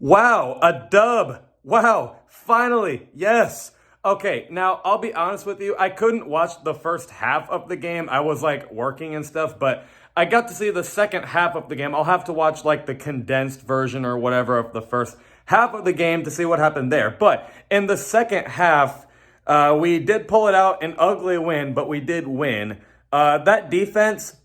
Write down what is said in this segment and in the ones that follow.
Wow, a dub. Wow, finally, yes. Okay, now I'll be honest with you. I couldn't watch the first half of the game. I was like working and stuff, but I got to see the second half of the game. I'll have to watch like the condensed version or whatever of the first half of the game to see what happened there. But in the second half, we did pull it out, an ugly win, but we did win. That defense,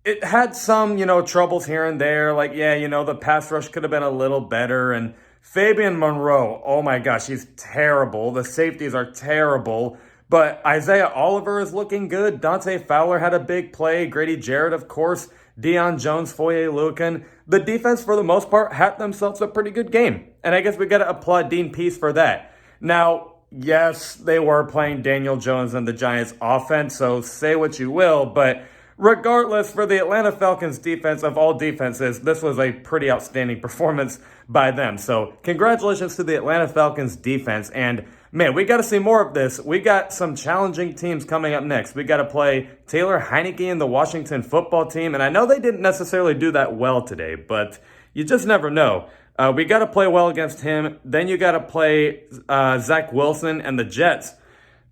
it had some, troubles here and there. Like, yeah, the pass rush could have been a little better. And Fabian Monroe, oh my gosh, he's terrible. The safeties are terrible. But Isaiah Oliver is looking good. Dante Fowler had a big play. Grady Jarrett, of course. Deion Jones, Foye Lukin. The defense, for the most part, had themselves a pretty good game. And I guess we got to applaud Dean Pease for that. Now, yes, they were playing Daniel Jones and the Giants offense, so say what you will, but regardless, for the Atlanta Falcons defense of all defenses, this was a pretty outstanding performance by them. So congratulations to the Atlanta Falcons defense. And man, we got to see more of this. We got some challenging teams coming up next. We got to play Taylor Heineke and the Washington football team. And I know they didn't necessarily do that well today, but you just never know. We got to play well against him. Then you got to play Zach Wilson and the Jets.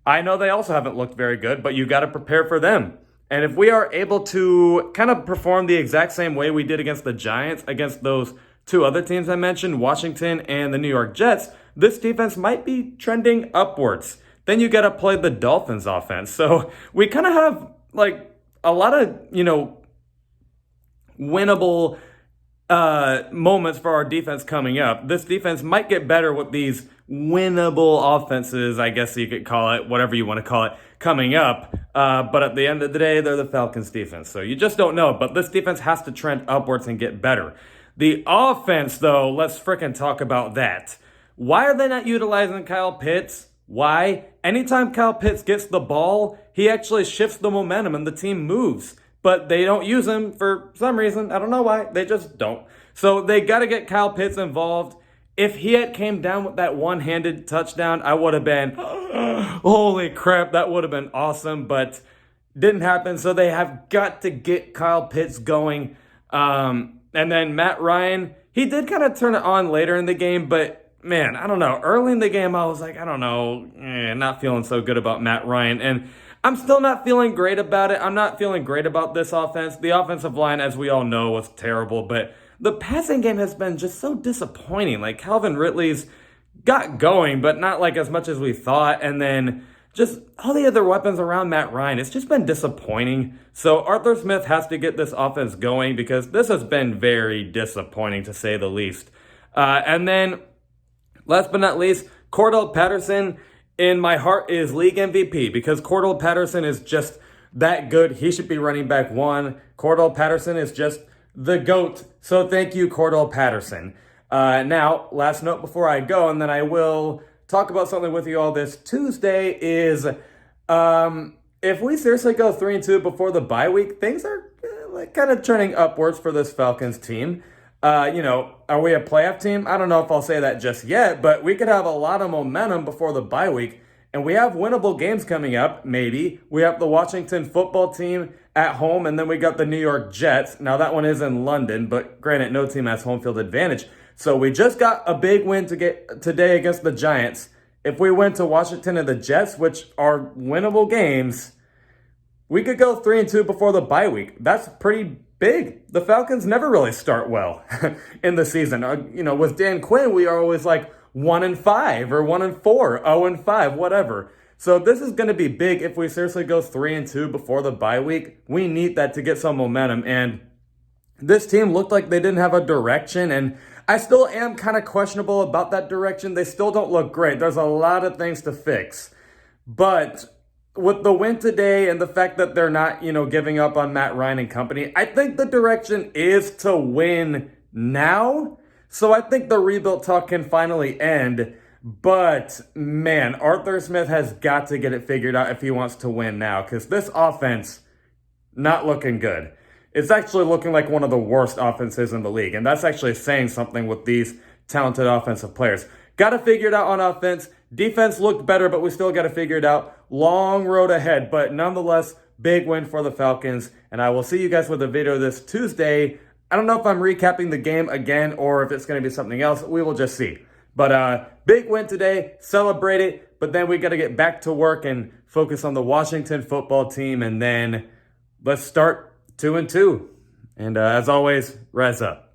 I know they also haven't looked very good, but you got to prepare for them. And if we are able to kind of perform the exact same way we did against the Giants, against those two other teams I mentioned, Washington and the New York Jets, this defense might be trending upwards. Then you got to play the Dolphins offense. So we kind of have like a lot of, winnable moments for our defense coming up. This defense might get better with these winnable offenses, I guess you could call it, whatever you want to call it, coming up. But at the end of the day, they're the Falcons defense. So you just don't know. But this defense has to trend upwards and get better. The offense, though, let's freaking talk about that. Why are they not utilizing Kyle Pitts? Why? Anytime Kyle Pitts gets the ball, he actually shifts the momentum and the team moves. But they don't use him for some reason. I don't know why. They just don't. So they got to get Kyle Pitts involved. If he had came down with that one-handed touchdown, I would have been, holy crap, that would have been awesome. But didn't happen. So they have got to get Kyle Pitts going. And then Matt Ryan, he did kind of turn it on later in the game. But, man, I don't know. Early in the game, I was like, I don't know, not feeling so good about Matt Ryan. And I'm still not feeling great about it. I'm not feeling great about this offense. The offensive line, as we all know, was terrible. But the passing game has been just so disappointing. Like, Calvin Ridley's got going, but not like as much as we thought. And then just all the other weapons around Matt Ryan, it's just been disappointing. So Arthur Smith has to get this offense going because this has been very disappointing, to say the least. And then, last but not least, Cordell Patterson, in my heart, is league MVP because Cordell Patterson is just that good. He should be running back one. Cordell Patterson is just the GOAT. So thank you, Cordell Patterson. Now, last note before I go, and then I will talk about something with you all this Tuesday, is if we seriously go 3-2 before the bye week, things are kind of turning upwards for this Falcons team. Are we a playoff team? I don't know if I'll say that just yet, but we could have a lot of momentum before the bye week. And we have winnable games coming up, maybe. We have the Washington football team at home, and then we got the New York Jets. Now, that one is in London, but granted, no team has home field advantage. So we just got a big win to get today against the Giants. If we went to Washington and the Jets, which are winnable games, we could go 3-2 before the bye week. That's pretty big. The Falcons never really start well in the season. With Dan Quinn, we are always like 1-5 or 1-4, 0-5, whatever. So this is going to be big if we seriously go 3-2 before the bye week. We need that to get some momentum. And this team looked like they didn't have a direction. And I still am kind of questionable about that direction. They still don't look great. There's a lot of things to fix. But with the win today and the fact that they're not, giving up on Matt Ryan and company, I think the direction is to win now. So I think the rebuild talk can finally end. But, man, Arthur Smith has got to get it figured out if he wants to win now. Because this offense, not looking good. It's actually looking like one of the worst offenses in the league. And that's actually saying something with these talented offensive players. Got to figure it out on offense. Defense looked better, but we still got to figure it out. Long road ahead, but nonetheless, big win for the Falcons. And I will see you guys with a video this Tuesday I don't know if I'm recapping the game again or if it's going to be something else. We will just see. But big win today, celebrate it, but then we got to get back to work and focus on the Washington football team, and then let's start 2-2. And as always, rise up.